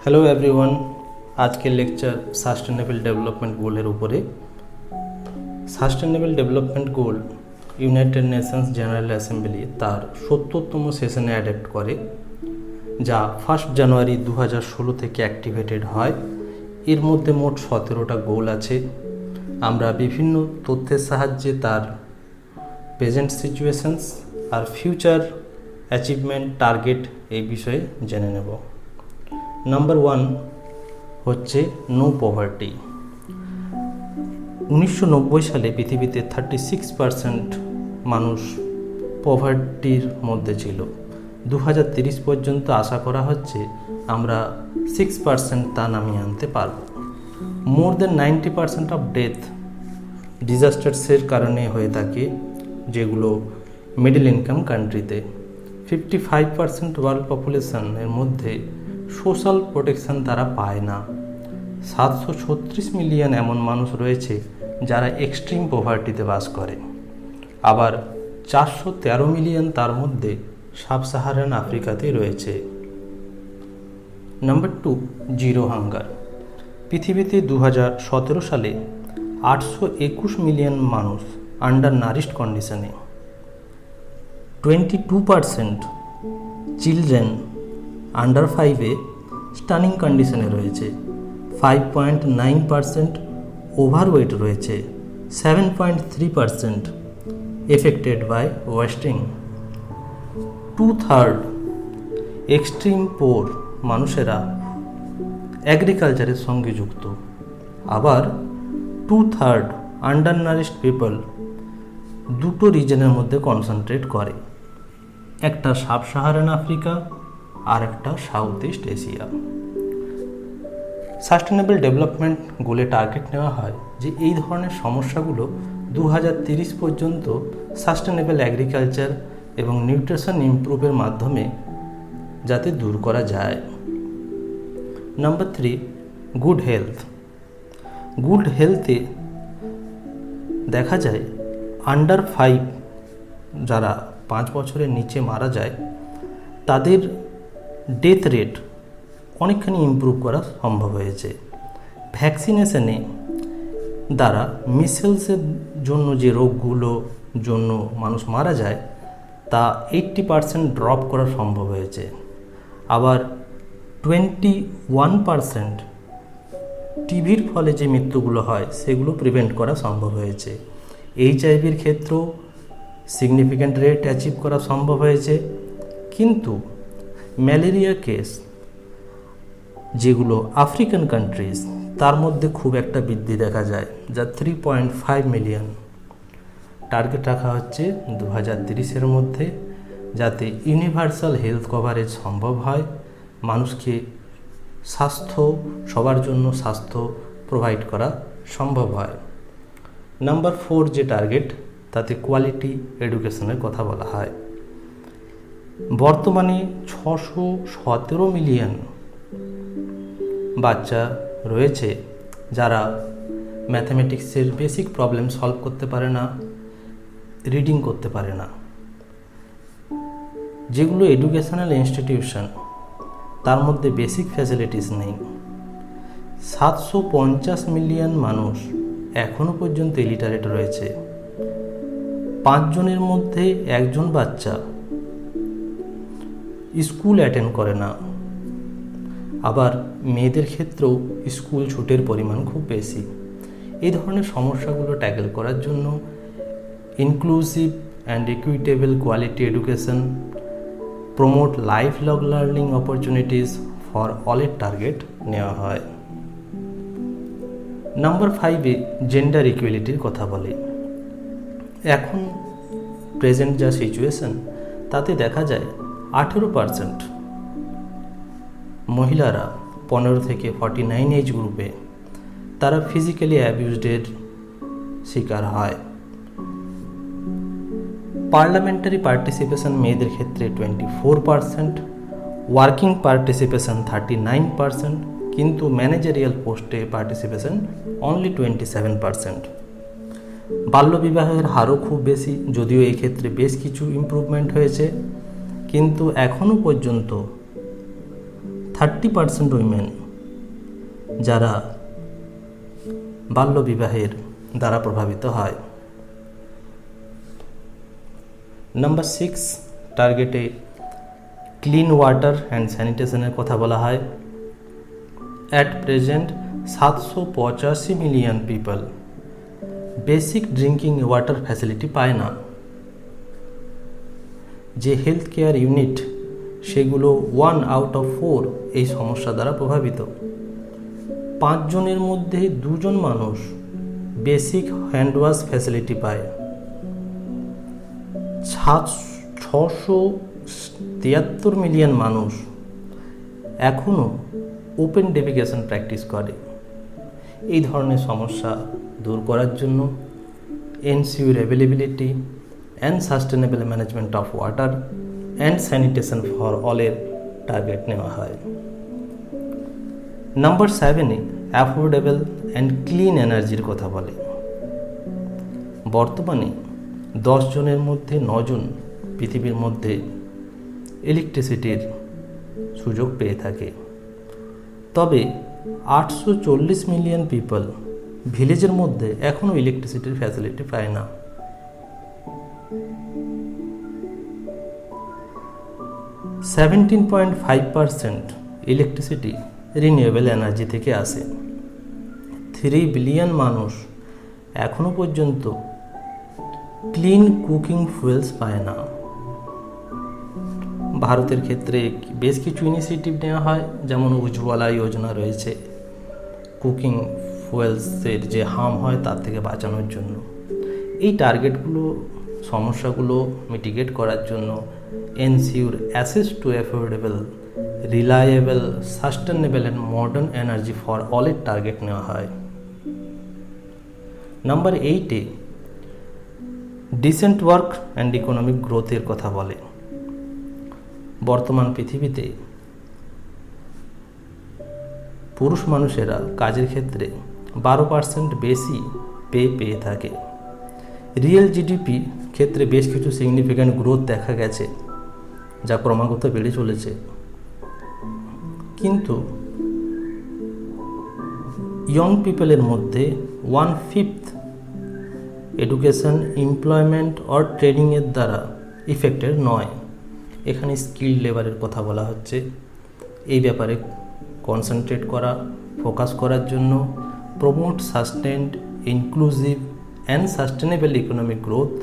Hello everyone, আজকের lecture sustainable development গোলের উপরে। Sustainable development goal United Nations general assembly তার ৭০তম সেশনে অ্যাডপ্ট করে, যা 1 জানুয়ারি 2016 থেকে অ্যাক্টিভেটেড হয়। এর মধ্যে মোট 17টা গোল আছে। আমরা বিভিন্ন তথ্যের সাহায্যে তার প্রেজেন্ট সিচুয়েশনস আর ফিউচার অ্যাচিভমেন্ট টার্গেট এই বিষয়ে জেনে নেব। নাম্বার 1 হচ্ছে নো পভার্টি। 1990 সালে পৃথিবীতে 36% মানুষ পভার্টির মধ্যে ছিল। 2030 পর্যন্ত আশা করা হচ্ছে আমরা 6% তা নামিয়ে আনতে পারব। মোর দেন 90% অফ ডেথ ডিজাস্টার্সের কারণে হয়ে থাকে, যেগুলো মিডল ইনকাম কান্ট্রিতে। 55% ওয়ার্ল্ড পপুলেশনের মধ্যে সোশ্যাল প্রোটেকশন তারা পায় না। 736 মিলিয়ন এমন মানুষ রয়েছে যারা এক্সট্রিম পভার্টিতে বাস করে। আবার 413 মিলিয়ন তার মধ্যে সাব সাহারান আফ্রিকাতেই রয়েছে। Number 2, zero hunger. পৃথিবীতে 2017 সালে 821 মিলিয়ন মানুষ আন্ডার নারিশড কন্ডিশনে। 22% চিলড্রেন আন্ডার 5-এ স্টানিং কন্ডিশনে রয়েছে। 5.9% ওভারওয়েট রয়েছে। 7.3% এফেক্টেড বাই ওয়েস্টিং। 2/3 এক্সট্রিম পোর মানুষেরা অ্যাগ্রিকালচারের সঙ্গে যুক্ত। আবার 2/3 আন্ডার নারিশড পিপল দুটো রিজনের মধ্যে কনসেন্ট্রেট করে, একটা সাব সাহারান আফ্রিকা আর একটা south east Asia. Sustainable development গোলে টার্গেট নেওয়া হয় যে এই ধরনের সমস্যাগুলো 2030 পর্যন্ত সাস্টেনেবল অ্যাগ্রিকালচার এবং নিউট্রিশন ইমপ্রুভের মাধ্যমে যাতে দূর করা যায়। Number 3, good health. গুড হেলথে দেখা যায় আন্ডার 5 যারা 5 বছরের নিচে মারা যায় তাদের ডেথ রেট অনেকখানি ইমপ্রুভ করা সম্ভব হয়েছে। ভ্যাকসিনেশনে দ্বারা মিসেলসের জন্য যে রোগগুলো জন্য মানুষ মারা যায় তা 80% ড্রপ করা সম্ভব হয়েছে। আবার 21% টিভির ফলে যে মৃত্যুগুলো হয় সেগুলো প্রিভেন্ট করা সম্ভব হয়েছে। HIV-র ক্ষেত্রেও সিগনিফিক্যান্ট রেট অ্যাচিভ করা সম্ভব হয়েছে। কিন্তু ম্যালেরিয়া কেস যেগুলো আফ্রিকান কান্ট্রিজ তার মধ্যে খুব একটা বৃদ্ধি দেখা যায়, যা 3.5 মিলিয়ন। টার্গেট রাখা হচ্ছে 2030-এর মধ্যে যাতে ইউনিভার্সাল হেলথ কভারেজ সম্ভব হয়, মানুষকে স্বাস্থ্য সবার জন্য স্বাস্থ্য প্রোভাইড করা সম্ভব হয়। নাম্বার 4 যে টার্গেট তাতে কোয়ালিটি এডুকেশনের কথা বলা হয়। বর্তমানে 617 মিলিয়ন বাচ্চা রয়েছে যারা ম্যাথামেটিক্সের বেসিক প্রবলেম সলভ করতে পারে না, রিডিং করতে পারে না। যেগুলো এডুকেশনাল ইনস্টিটিউশন তার মধ্যে বেসিক ফ্যাসিলিটিস নেই। 750 মিলিয়ন মানুষ এখনও পর্যন্ত ইলিটারেট রয়েছে। 5 জনের মধ্যে 1 জন বাচ্চা স্কুল অ্যাটেন্ড করে না। আবার মেয়েদের ক্ষেত্রেও স্কুল ছুটের পরিমাণ খুব বেশি। এই ধরনের সমস্যাগুলো ট্যাকেল করার জন্য inclusive and equitable quality education, promote life long learning opportunities for অলের টার্গেট নেওয়া হয়। নাম্বার 5-এ জেন্ডার ইকুয়ালিটির কথা বলে। এখন প্রেজেন্ট যা সিচুয়েশন তাতে দেখা যায় 18% মহিলারা 15 থেকে 49 এজ গ্রুপে তারা ফিজিক্যালি অ্যাবিউজডের শিকার হয়। পার্লামেন্টারি পার্টিসিপেশন মেয়েদের ক্ষেত্রে 24%, ওয়ার্কিং পার্টিসিপেশন 39%, কিন্তু ম্যানেজারিয়াল পোস্টে পার্টিসিপেশন অনলি 27%। বাল্যবিবাহের হারও খুব বেশি, যদিও এই ক্ষেত্রে বেশ কিছু ইমপ্রুভমেন্ট হয়েছে, কিন্তু এখনও পর্যন্ত 30% উইমেন যারা বাল্যবিবাহের দ্বারা প্রভাবিত হয়। নাম্বার 6 টার্গেটে ক্লিন ওয়াটার অ্যান্ড স্যানিটেশনের কথা বলা হয়। At present 785 million people basic drinking water facility পায় না। যে হেলথ কেয়ার ইউনিট সেগুলো 1 আউট অফ 4 এই সমস্যা দ্বারা প্রভাবিত। 5 জনের মধ্যে 2 জন মানুষ বেসিক হ্যান্ড ওয়াশ ফ্যাসিলিটি পায়। 673 মিলিয়ন মানুষ এখনও ওপেন ডেফিকেশন প্র্যাকটিস করে। এই ধরনের সমস্যা দূর করার জন্য ensure availability and sustainable management of water and sanitation for অলের টার্গেট নেওয়া হয়। নাম্বার 7 অ্যাফোর্ডেবল অ্যান্ড ক্লিন এনার্জির কথা বলে। বর্তমানে 10 জনের মধ্যে 9 জন পৃথিবীর মধ্যে ইলেকট্রিসিটির সুযোগ পেয়ে থাকে। তবে 840 মিলিয়ন পিপল ভিলেজের মধ্যে এখনও ইলেকট্রিসিটির ফ্যাসিলিটি পায় না। 17.5% ইলেকট্রিসিটি রিনিউয়েবল এনার্জি থেকে আসে। 3 বিলিয়ন মানুষ এখনও পর্যন্ত ক্লিন কুকিং ফুয়েলস পায় না। ভারতের ক্ষেত্রে বেশ কিছু ইনিশিয়েটিভ নেওয়া হয়, যেমন উজ্জ্বলা যোজনা রয়েছে, কুকিং ফুয়েলসের যে হার্ম হয় তার থেকে বাঁচানোর জন্য। এই টার্গেটগুলো সমস্যাগুলো মিটিগেট করার জন্য ensure access to affordable reliable sustainable and modern energy for অলের টার্গেট নেওয়া হয়। Number 8 decent work and economic গ্রোথের কথা বলে। বর্তমান পৃথিবীতে পুরুষ মানুষেরা কাজের ক্ষেত্রে 12% বেশি পেয়ে থাকে। রিয়েল জিডিপি ক্ষেত্রে বেশ কিছু সিগনিফিক্যান্ট গ্রোথ দেখা গেছে, যা ক্রমাগত বেড়ে চলেছে। কিন্তু ইয়ং পিপলের মধ্যে 1/5 এডুকেশন, এমপ্লয়মেন্ট অর ট্রেনিংয়ের দ্বারা ইফেক্টেড নয়। এখানে স্কিল লেবারের কথা বলা হচ্ছে। এই ব্যাপারে কনসেন্ট্রেট করা, ফোকাস করার জন্য promote sustained, inclusive and sustainable economic growth,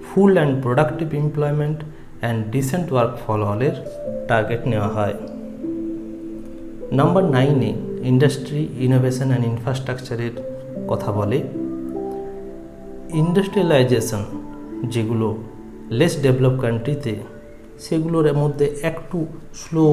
full and productive employment and decent work for অলের টার্গেট নেওয়া হয়। নাম্বার 9 ইন্ডাস্ট্রি, ইনোভেশন অ্যান্ড ইনফ্রাস্ট্রাকচারের কথা বলে। ইন্ডাস্ট্রিয়ালাইজেশন যেগুলো লেস ডেভেলপ কান্ট্রিতে, সেগুলোর মধ্যে একটু স্লো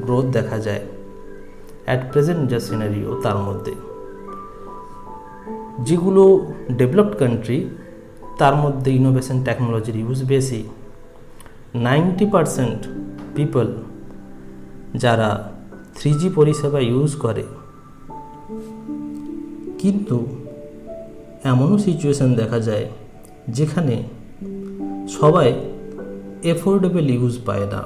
গ্রোথ দেখা যায় অ্যাট প্রেজেন্ট যা সিনারিও। তার মধ্যে যেগুলো ডেভেলপড কান্ট্রি, তার মধ্যে ইনোভেশন টেকনোলজির ইউজ বেশি। 90% পিপল যারা 3G পরিষেবা ইউজ করে, কিন্তু এমনও সিচুয়েশন দেখা যায় যেখানে সবাই এফোর্ডেবল ইউজ পায় না।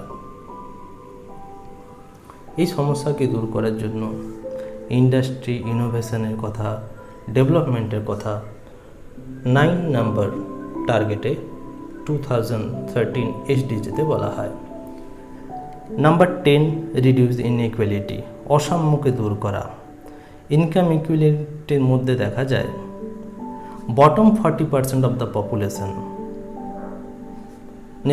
এই সমস্যাকে দূর করার জন্য ইন্ডাস্ট্রি, ইনোভেশনের কথা, ডেভেলপমেন্টের কথা 9 নাম্বার টার্গেটে 2013 SDGতে বলা হয়। নাম্বার 10 রিডিউস ইনইকুয়ালিটি, অসাম্যকে দূর করা। ইনকাম ইকুয়ালিটির মধ্যে দেখা যায় বটম 40% অফ দ্য পপুলেশন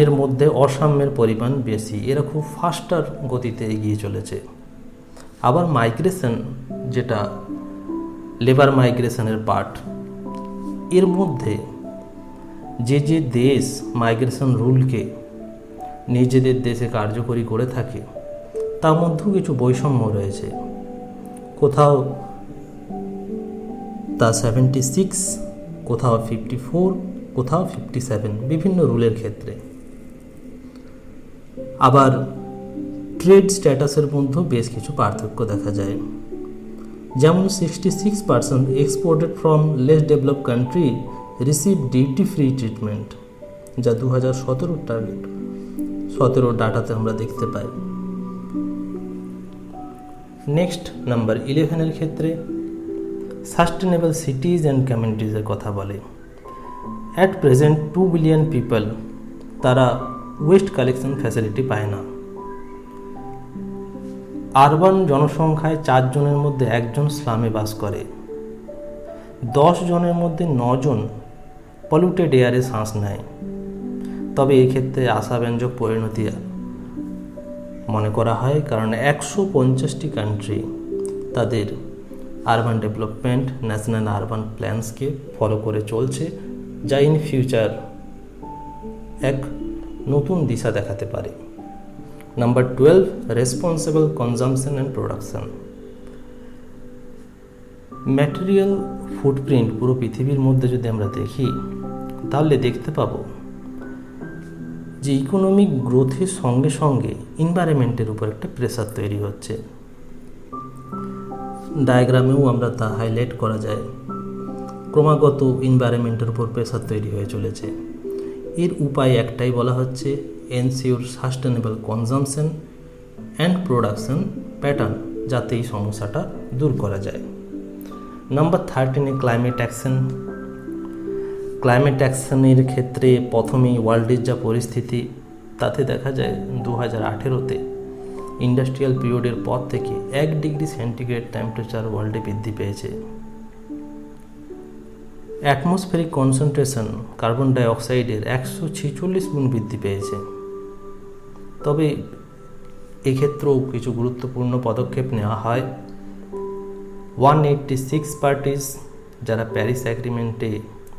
এর মধ্যে অসাম্যের পরিমাণ বেশি। এরা খুব ফাস্টার গতিতে এগিয়ে চলেছে। আবার মাইগ্রেশন, যেটা লেবার মাইগ্রেশনের পার্ট, এর মধ্যে যে দেশ মাইগ্রেশন রুলকে নিজেদের দেশে কার্যকরী করে থাকে, তার মধ্যেও কিছু বৈষম্য রয়েছে। কোথাও তা 76, কোথাও 54, কোথাও 57, বিভিন্ন রুলের ক্ষেত্রে। আবার ট্রেড স্ট্যাটাসের মধ্যেও বেশ কিছু পার্থক্য দেখা যায়। যেমন 66% exported from less developed country receive duty free treatment, যা 2017 টার্গেট 17 ডাটাতে আমরা দেখতে পাই। নেক্সট নাম্বার 11 ক্ষেত্রে সাস্টেনেবল সিটিজ অ্যান্ড কমিউনিটিজের কথা বলে। অ্যাট প্রেজেন্ট 2 বিলিয়ন পিপল তারা ওয়েস্ট কালেকশন ফ্যাসিলিটি পায় না। আরবান জনসংখ্যায় 4 জনের মধ্যে 1 জন স্লামে বাস করে। 10 জনের মধ্যে 9 জন পলিউটেড এয়ারে শ্বাস নেয়। তবে এক্ষেত্রে আশাব্যঞ্জক পরিণতি মনে করা হয়, কারণ 150টি কান্ট্রি তাদের আরবান ডেভেলপমেন্ট ন্যাশনাল আরবান প্ল্যানসকে ফলো করে চলছে, যা ইন ফিউচার এক নতুন দিশা দেখাতে পারে। Number 12, responsible consumption and production. Material footprint পুরো পৃথিবীর মধ্যে যদি আমরা দেখি, তাহলে দেখতে পাবো যে ইকোনমিক গ্রোথের সঙ্গে সঙ্গে এনভায়রনমেন্টের উপর একটা প্রেসার তৈরি হচ্ছে। ডায়াগ্রামেও আমরা তা হাইলাইট করা যায়। ক্রমাগত এনভায়রনমেন্টের উপর প্রেসার তৈরি হয়ে চলেছে। এর উপায় একটাই, বলা হচ্ছে ensure sustainable consumption and production pattern, যাতে এই সমস্যাটা দূর করা যায়। Number 13, climate action. ক্লাইমেট অ্যাকশনের ক্ষেত্রে প্রথমেই ওয়ার্ল্ডের যা পরিস্থিতি, তাতে দেখা যায় 2018-তে ইন্ডাস্ট্রিয়াল পিরিয়ডের পর থেকে 1 ডিগ্রি সেন্টিগ্রেড টেম্পারেচার ওয়ার্ল্ডে বৃদ্ধি পেয়েছে। অ্যাটমসফেরিক কনসেন্ট্রেশন কার্বন ডাইঅক্সাইডের 146 গুণ বৃদ্ধি পেয়েছে। তবে এক্ষেত্রেও কিছু গুরুত্বপূর্ণ পদক্ষেপ নেওয়া হয়। 186 পার্টিস যারা প্যারিস অ্যাগ্রিমেন্টে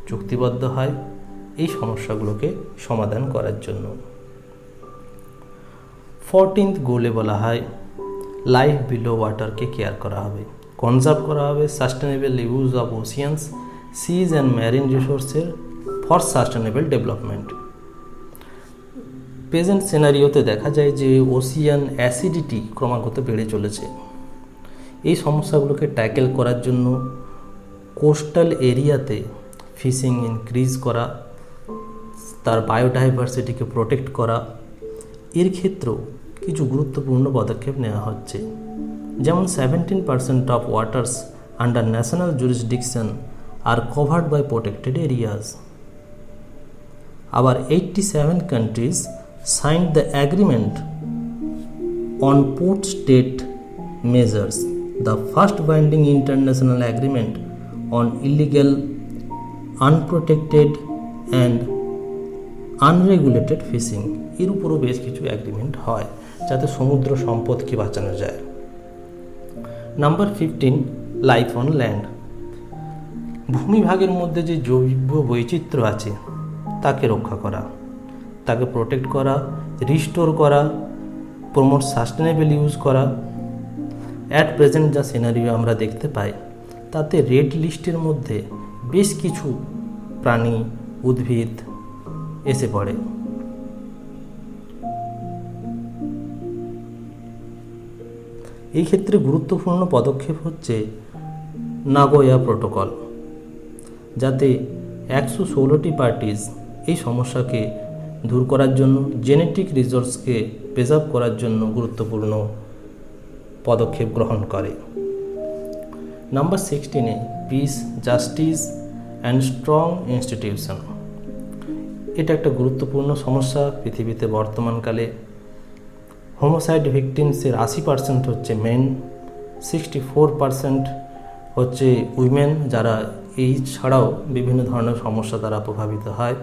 চুক্তিবদ্ধ হয় এই সমস্যাগুলোকে সমাধান করার জন্য। 14th গোলে বলা হয় লাইফ বিলো ওয়াটারকে কেয়ার করা হবে, কনজার্ভ করা হবে, sustainable use of oceans, seas and marine রিসোর্সের ফর সাস্টেনেবল ডেভেলপমেন্ট। প্রেজেন্ট সিনারিওতে দেখা যায় যে ওশিয়ান অ্যাসিডিটি ক্রমাগত বেড়ে চলেছে। এই সমস্যাগুলোকে ট্যাকেল করার জন্য কোস্টাল এরিয়াতে ফিশিং ইনক্রিজ করা, তার বায়োডাইভার্সিটিকে প্রোটেক্ট করা, এর ক্ষেত্রেও কিছু গুরুত্বপূর্ণ পদক্ষেপ নেওয়া হচ্ছে। যেমন 17% of waters under national jurisdiction are covered by protected areas. আবার 87 countries signed the agreement on port state measures, the first binding international agreement on illegal, unprotected and unregulated fishing. এর উপরও বেশ কিছু অ্যাগ্রিমেন্ট হয় যাতে সমুদ্র সম্পদকে বাঁচানো যায়। Number 15, life on land. ভূমিভাগের মধ্যে যে জৈব বৈচিত্র্য আছে তাকে রক্ষা করা, তাকে প্রোটেক্ট করা, রিস্টোর করা, প্রমোট সাস্টেনেবল ইউজ করা। অ্যাট প্রেজেন্ট যা সিনারিও আমরা দেখতে পাই, তাতে রেড লিস্টের মধ্যে বেশ কিছু প্রাণী, উদ্ভিদ এসে পড়ে। এই ক্ষেত্রে গুরুত্বপূর্ণ পদক্ষেপ হচ্ছে নাগোয়া প্রোটোকল, যাতে 116টি পার্টিস এই সমস্যাকে দূর করার জন্য, জেনেটিক রিসোর্সকে প্রিজার্ভ করার জন্য গুরুত্বপূর্ণ পদক্ষেপ গ্রহণ করে। Number 16, piece, justice and strong institution. এটা একটা গুরুত্বপূর্ণ সমস্যা পৃথিবীতে বর্তমানকালে। হোমোসাইড ভিকটিমসের 80% হচ্ছে মেন, 64% হচ্ছে উইমেন, যারা এই ছাড়াও বিভিন্ন ধরনের সমস্যা দ্বারা প্রভাবিত হয়।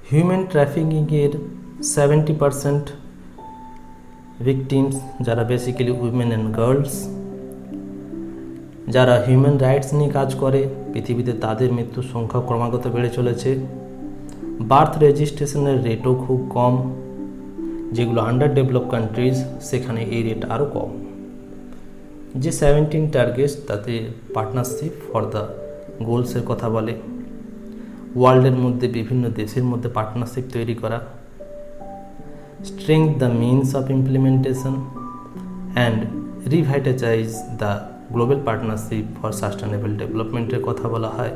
হিউম্যান ট্রাফিকিংয়ের 70% ভিকটিমস, যারা বেসিক্যালি উইমেন অ্যান্ড গার্লস। যারা হিউম্যান রাইটস নিয়ে কাজ করে পৃথিবীতে, তাদের মৃত্যুর সংখ্যা ক্রমাগত বেড়ে চলেছে। বার্থ রেজিস্ট্রেশনের রেটও খুব কম, যেগুলো আন্ডার ডেভেলপ কান্ট্রিজ সেখানে এই রেট আরও কম। যে 17 টার্গেটস, তাতে পার্টনারশিপ ফর দ্য গোলসের কথা বলে। ওয়ার্ল্ডের মধ্যে বিভিন্ন দেশের মধ্যে পার্টনারশিপ তৈরি করা, strengthen the means of implementation and revitalize the global partnership for sustainable ডেভেলপমেন্টের কথা বলা হয়।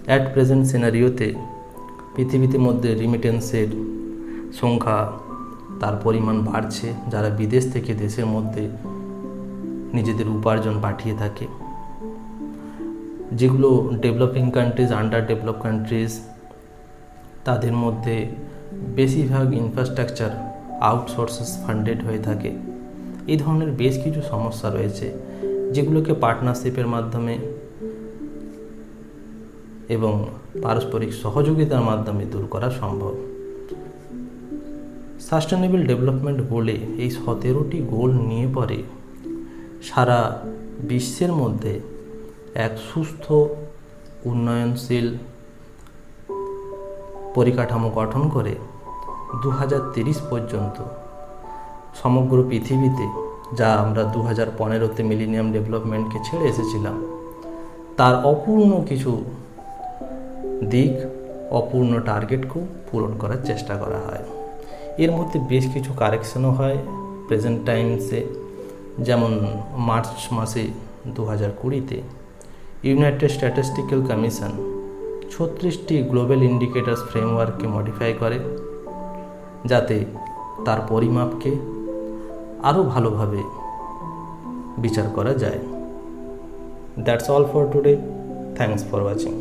অ্যাট প্রেজেন্ট সিনারিওতে পৃথিবীতে মধ্যে রিমিটেন্সের সংখ্যা তার পরিমাণ বাড়ছে, যারা বিদেশ থেকে দেশের মধ্যে নিজেদের উপার্জন পাঠিয়ে থাকে। যেগুলো developing countries, under develop countries, তাদের মধ্যে বেশিরভাগ ইনফ্রাস্ট্রাকচার আউটসোর্সেস ফান্ডেড হয়ে থাকে। এই ধরনের বেশ কিছু সমস্যা রয়েছে, যেগুলোকে পার্টনারশিপের মাধ্যমে এবং পারস্পরিক সহযোগিতার মাধ্যমে দূর করা সম্ভব। সাস্টেনেবল ডেভেলপমেন্ট গোলে এই 17টি গোল নিয়ে পরে সারা বিশ্বের মধ্যে এক সুস্থ উন্নয়নশীল পরিকাঠামো গঠন করে 2030 পর্যন্ত সমগ্র পৃথিবীতে, যা আমরা 2015-তে মিলেনিয়াম ডেভেলপমেন্টকে ছেড়ে এসেছিলাম, তার অপূর্ণ কিছু দিক, অপূর্ণ টার্গেটকেও পূরণ করার চেষ্টা করা হয়। এর মধ্যে বেশ কিছু কারেকশনও হয় প্রেজেন্ট টাইমসে। যেমন মার্চ মাসে 2020-তে ইউনাইটেড স্ট্যাটিস্টিক্যাল কমিশন 36টি গ্লোবাল ইন্ডিকেটরস ফ্রেমওয়ার্ককে মডিফাই করে, যাতে তার পরিমাপকে আরও ভালোভাবে বিচার করা যায়। That's all for today. Thanks for watching.